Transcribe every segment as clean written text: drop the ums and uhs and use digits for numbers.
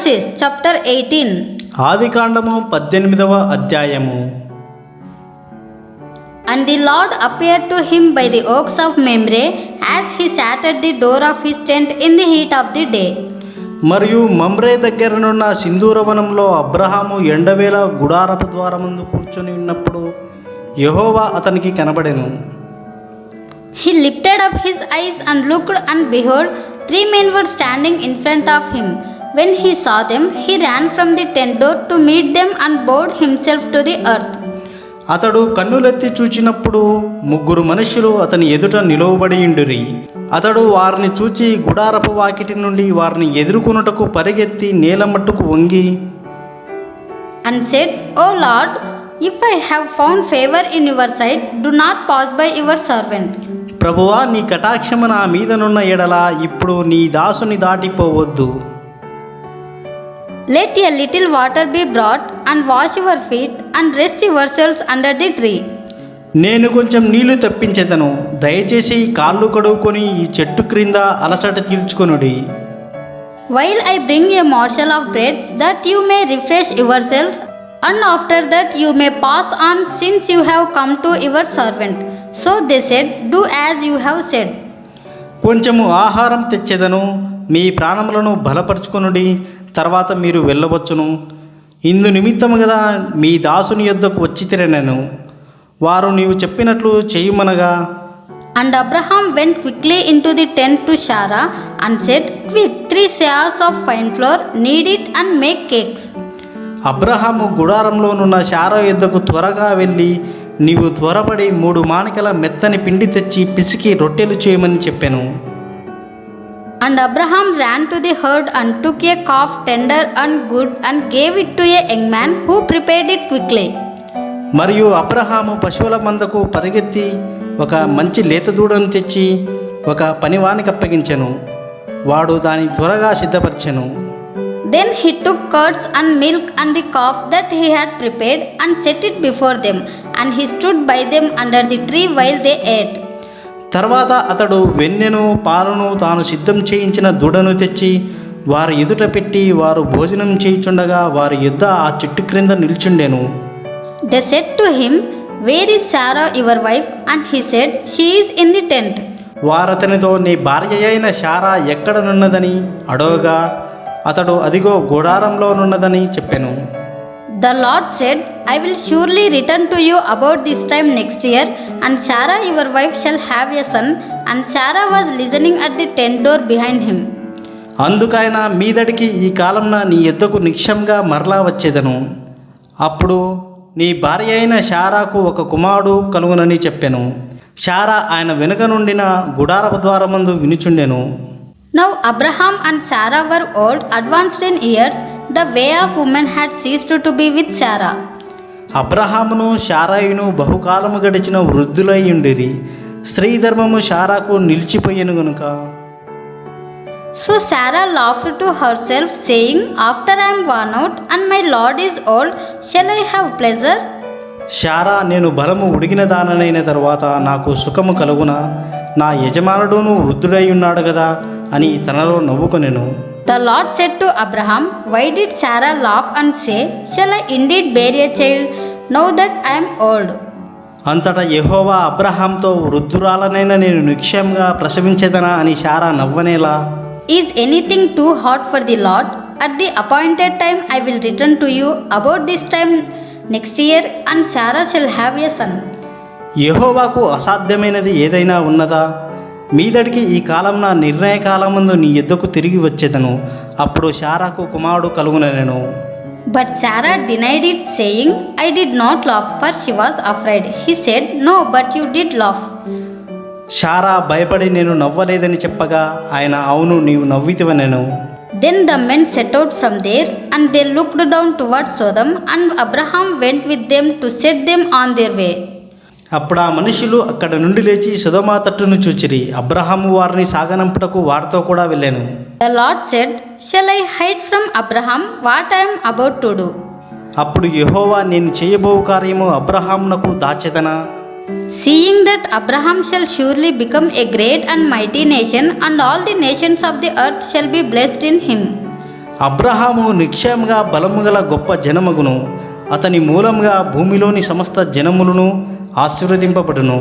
Genesis chapter 18. ఆదికాండము 18వ అధ్యాయము. And the Lord appeared to him by the oaks of Mamre, as he sat at the door of his tent in the heat of the day. మరియు Mamre దగ్గరనున్న సింధూరవనంలో Abraham ఎండవేళ గుడారపు ద్వారమందు కూర్చొని ఉన్నప్పుడు యెహోవా అతనికి కనబడెను. He lifted up his eyes and looked, and behold, 3 men were standing in front of him. When he saw them, he ran from the tent door to meet them and bowed himself to the earth. అతడు కన్నులెత్తి చూచినప్పుడు 3 మనుష్యులు అతని ఎదుట నిలువబడియుండిరి. అతడు వారిని చూచి గుడారపు వాకిటి నుండి వారిని ఎదుర్కొనుటకు పరిగెత్తి నేల మట్టుకు వంగి And said, O Lord, if I have found favor in your sight, do not pass by your servant. ప్రభువా, నీ కటాక్షము నా మీదనున్న ఎడల ఇప్పుడు నీ దాసుని దాటిపోవద్దు. Let a little water be brought, and wash your feet, and rest yourselves under the tree. నేను కొంచెం నీళ్లు తెప్పించెదను, దయచేసి కాళ్ళు కడుక్కొని ఈ చెట్టు క్రింద అలసట తీర్చుకొనుడి. While I bring a morsel of bread, that you may refresh yourselves, and after that you may pass on, since you have come to your servant. So they said, Do as you have said. కొంచెము ఆహారం తెచ్చెదను, మీ ప్రాణములను బలపరుచుకొనుడి, తర్వాత మీరు వెళ్ళవచ్చును. ఇందు నిమిత్తము కదా మీ దాసుని యొద్దకు వచ్చి తిరనెను. వారు నీవు చెప్పినట్లు చేయుమనగా. And Abraham went quickly into the tent to Sarah and said, Quick, 3 seahs of fine flour, knead it and make cakes. Abraham గుడారంలోనున్న Sarah యొద్దకు త్వరగా వెళ్ళి, నీవు త్వరపడి 3 మానికల మెత్తని పిండి తెచ్చి పిసికి రొట్టెలు చేయమని చెప్పెను. And Abraham ran to the herd and took a calf tender and good and gave it to a young man who prepared it quickly. మరియు అబ్రహాము పశువుల మందకు పరిగెత్తి ఒక మంచి లేత దూడను తెచ్చి ఒక పనివానికి అప్పగించెను. వాడు దాన్ని త్వరగా సిద్ధపరిచెను. Then he took curds and milk and the calf that he had prepared and set it before them, and he stood by them under the tree while they ate. తర్వాత అతడు వెన్నెను పాలను తాను సిద్ధం చేయించిన దూడను తెచ్చి వారి ఎదుట పెట్టి వారు భోజనం చేయుచుండగా వారి యుద్ధ ఆ చెట్టు క్రింద నిల్చుండెను. They said to him, Where is Sarah your wife? And he said, She is in the tent. వారతనితో నీ భార్య అయిన శారా ఎక్కడనున్నదని అడగగా అతడు అదిగో గుడారంలోనున్నదని చెప్పెను. The Lord said, I will surely return to you about this time next year, and Sarah your wife shall have a son. And Sarah was listening at the tent door behind him. అందుకైనా మీదడికి ఈ కాలంన నీ యొద్దకు నిక్షంగా మరలా వచ్చేదను. అప్పుడు నీ భార్య అయిన శారాకు ఒక కుమారుడు కలుగునని చెప్పెను. శారా ఆయన వెనుక నుండిన గుడారపు ద్వారమందు వినుచుండెను. Now Abraham and Sarah were old, advanced in years. The way of woman had ceased to be with Sarah. అబ్రహామును శారాయును బహుకాలము గడిచిన వృద్ధులై ఉండిరి. స్త్రీ ధర్మము శారాకు నిలిచిపోయెను గనుక. So Sarah laughed to herself, saying, After I am worn out, and my Lord is old, shall I have pleasure? Sarah, నేను బలము ఉడిగిన దాననైన తరువాత నాకు సుఖము కలుగునా? నా యజమానుడును వృద్ధుడై ఉన్నాడు కదా అని తనలో నవ్వుకొనెను. The Lord said to Abraham, Why did Sarah laugh and say, Shall I indeed bear a child, now that I am old? అంతటా యెహోవా అబ్రహాంతో, వృద్ధురాలనైన నేను నిశ్చయంగా ప్రసవించెదనా అని Sarah నవ్వనేలా? Is anything too hot for the Lord? At the appointed time I will return to you about this time next year, and Sarah shall have a son. యెహోవాకు అసాధ్యమైనది ఏదైనా ఉన్నదా? మీదడికి ఈ కాలం నా నిర్ణయ కాలమందు నీ యొద్దకు తిరిగి వచ్చేదను, అప్పుడు శారాకు కుమారుడు కలుగునెను. But Sarah denied it, saying, I did not laugh, for she was afraid. He said, No, but you did laugh. Sarah భయపడి నేను నవ్వలేదని చెప్పగా ఆయన, అవును, నీవు నవ్వితివనెను. Then the men set out from there, and they looked down towards Sodom, and Abraham went with them to set them on their way. అప్పుడు ఆ మనుషులు అక్కడ నుండి లేచి సొదొమ తట్టును చూచిరి. అబ్రహాము వారిని సాగనంపుటకు వారితో కూడా వెళ్ళాను. The Lord said, Shall I hide from Abraham what I am about to do? అప్పుడు యెహోవా, నేను చేయబో కార్యము అబ్రహామునకు దాచెదనా? Seeing that Abraham shall surely become a great and mighty nation, and all the nations of the earth shall be blessed in him. Abraham నిక్షేమంగా బలము గల గొప్ప జనమగును, అతని మూలంగా భూమిలోని సమస్త జనములను ఆశీర్వదింపబడును.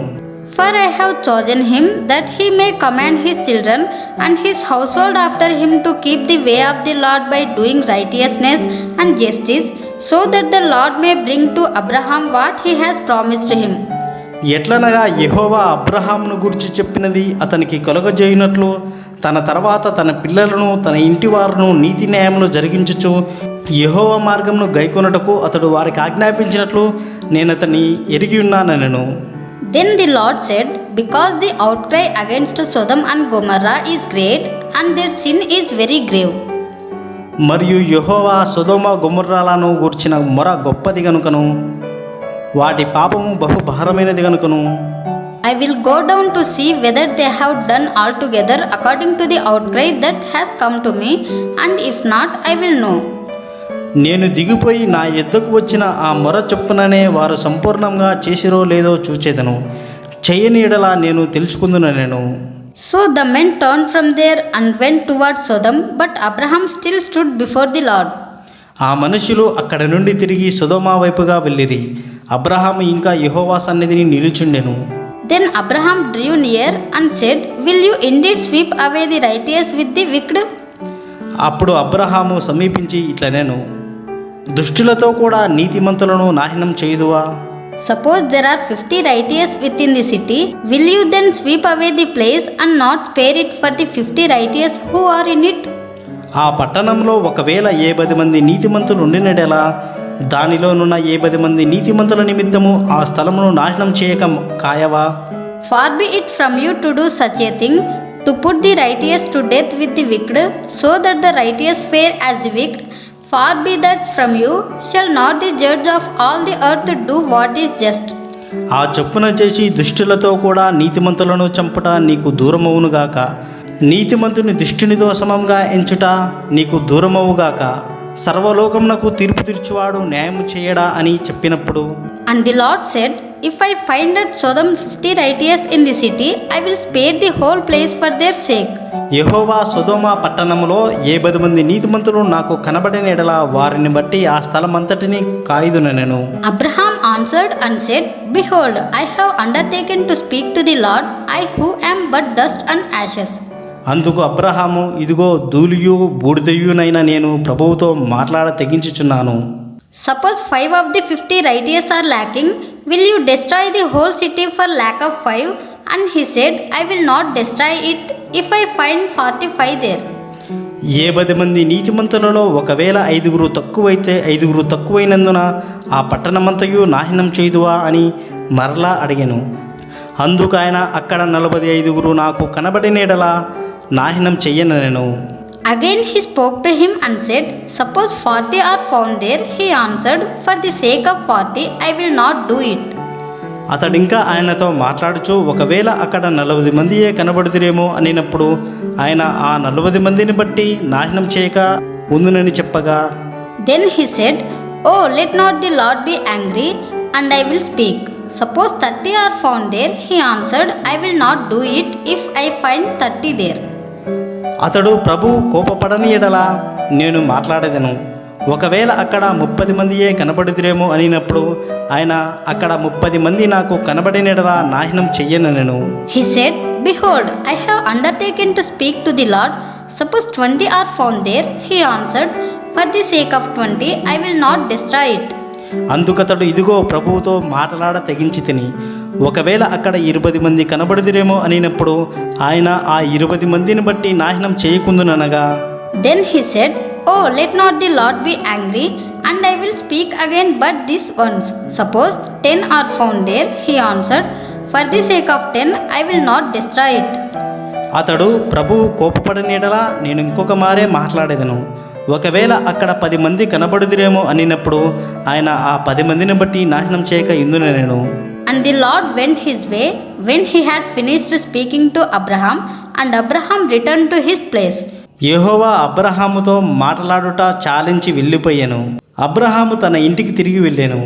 For I have chosen him that he may command his children and his household after him to keep the way of the Lord by doing righteousness and justice, so that the Lord may bring to Abraham what he has promised him. ఎట్లనగా యెహోవా అబ్రహామును గురించి చెప్పినది అతనికి కలుగజేయునట్లు తన తర్వాత తన పిల్లలను తన ఇంటి వారును నీతి న్యాయములు జరిగించుచు యెహోవా మార్గమును గైకొనుటకు అతడు వారికి ఆజ్ఞాపించినట్లు నేను అతన్ని ఎరిగి ఉన్నానెను. Then the Lord said, because the outcry against Sodom and Gomorrah is great, and their sin is very grave. మరియు యెహోవా సొదొమ గొమొర్రాలను గూర్చిన మొర గొప్పది గనుకను వాటి పాపము బహుభారమైనది గనుకను I will go down to see whether they have done altogether according to the outcry that has come to me, and if not, I will know. నేను దిగిపోయి నా యొద్దకు వచ్చిన ఆ మొర చొప్పుననే వారు సంపూర్ణంగా చేసిరో లేదో చూచేదను, చేయని ఎడల నేను తెలుసుకుందునెను. So the men turned from there and went towards Sodom, but Abraham still stood before the Lord. ఆ మనుషులు అక్కడ నుండి తిరిగి సొదొమ వైపుగా వెళ్ళిరి. అబ్రహాము ఇంకా యెహోవా సన్నిధిని నిలుచుండెను. Then Abraham drew near and said, will you indeed sweep away the righteous with the wicked? అప్పుడు అబ్రహాము సమీపించి ఇట్లనెను, దుష్టులతో కూడా నీతిమంతులను నాశనం చేయుదువా? Suppose there are 50 righteous within the city, will you then sweep away the place and not spare it for the 50 righteous who are in it? ఆ పట్టణంలో ఒకవేళ 70 మంది నీతిమంతులు ఉండినడెలా దానిలోనున్న 70 మంది నీతిమంతుల నిమిత్తము ఆ స్థలమును నాశనం చేయక కాయవా? Far be it from you to do such a thing, to put the righteous to death with the wicked, so that the righteous fare as the wicked. Far be that from you. Shall not the judge of all the earth do what is just? ఆ చొప్పున చేసి దుష్టులతో కూడా నీతిమంతులను చంపుట నీకు దూరమవునుగాక. నీతిమంతుని దుష్టునితో సమంగా ఎంచుట నీకు దూరమవుగాక. సర్వలోకమునకు తీర్పు తీర్చువాడు న్యాయము చేయడా అని చెప్పినప్పుడు, And the Lord said, if I find at Sodom 50 righteous in the city, I will spare the whole place for their sake. యెహోవా సొదొమ పట్టణములో 70 మంది నీతిమంతులు నాకు కనబడిన ఎడల వారిని బట్టి ఆ స్థలమంతటిని కాయుదునెను. Abraham answered and said, behold, I have undertaken to speak to the Lord, I who am but dust and ashes. అందుకు అబ్రహాము, ఇదిగో ధూళియు బూడిదయునైన నేను ప్రభువుతో మాట్లాడ తెగించుచున్నాను. Suppose 5 of the 50 righteous are lacking, will you destroy the whole city for lack of 5? And he said, I will not destroy it if I find 45 there. 70 మంది నీతిమంతులలో ఒకవేళ 5 తక్కువైతే 5 తక్కువైనందున ఆ పట్టణమంతయు నాశనం చేయుదువా అని మరలా అడిగాను. అందుకు ఆయన, అక్కడ 45 నాకు కనబడినడలా నాశనం చెయ్యనెను. Again he spoke to him and said, suppose 40 are found there. He answered, for the sake of 40 I will not do it. అతడింకా ఆయనతో మాట్లాడుచు, ఒకవేళ అక్కడ 40 మందియే కనబడుతురేమో అనినప్పుడు ఆయన ఆ 40 మందిని బట్టి నాశనం చేయక ఉందునని చెప్పగా, Then he said, oh, let not the Lord be angry, and I will speak. Suppose 30 are found there. He answered, I will not do it if I find 30 there. అతడు ప్రభువు కోపపడని ఎడల నేను మాట్లాడేదను. ఒకవేళ అక్కడ 30 మందియే కనబడుతురేమో అనినప్పుడు ఆయన అక్కడ 30 మంది నాకు కనబడిన ఎడల నాశనం చెయ్యనెను. He said, behold, I have undertaken to speak to the Lord. Suppose 20 are found there. He answered, for the sake of 20 I will not destroy it. అందుకతడు, ఇదిగో ప్రభువుతో మాట్లాడ తెగించి తిని, ఒకవేళ అక్కడ 20 మంది కనబడుదురేమో అనినప్పుడు ఆయన ఆ 20 మందిని బట్టి నాశనం చేయకుందుననగా, Then he said, oh, let not the Lord be angry, and I will speak again but this once. Suppose 10 are found there. He answered, for the sake of 10 I will not destroy it. అతడు ప్రభువు కోపపడని ఎడల నేను ఇంకొక మారే మాట్లాడేదను. ఒకవేళ అక్కడ 10 మంది కనబడుదురేమో అనినప్పుడు ఆయన ఆ 10 మందిని బట్టి నాశనం చేయక ఇందునెను. And the Lord went his way when he had finished speaking to Abraham, and Abraham returned to his place. యెహోవా అబ్రహాముతో మాట్లాడుట చాలించి వెళ్ళిపోయాను. అబ్రహాము తన ఇంటికి తిరిగి వెళ్ళాను.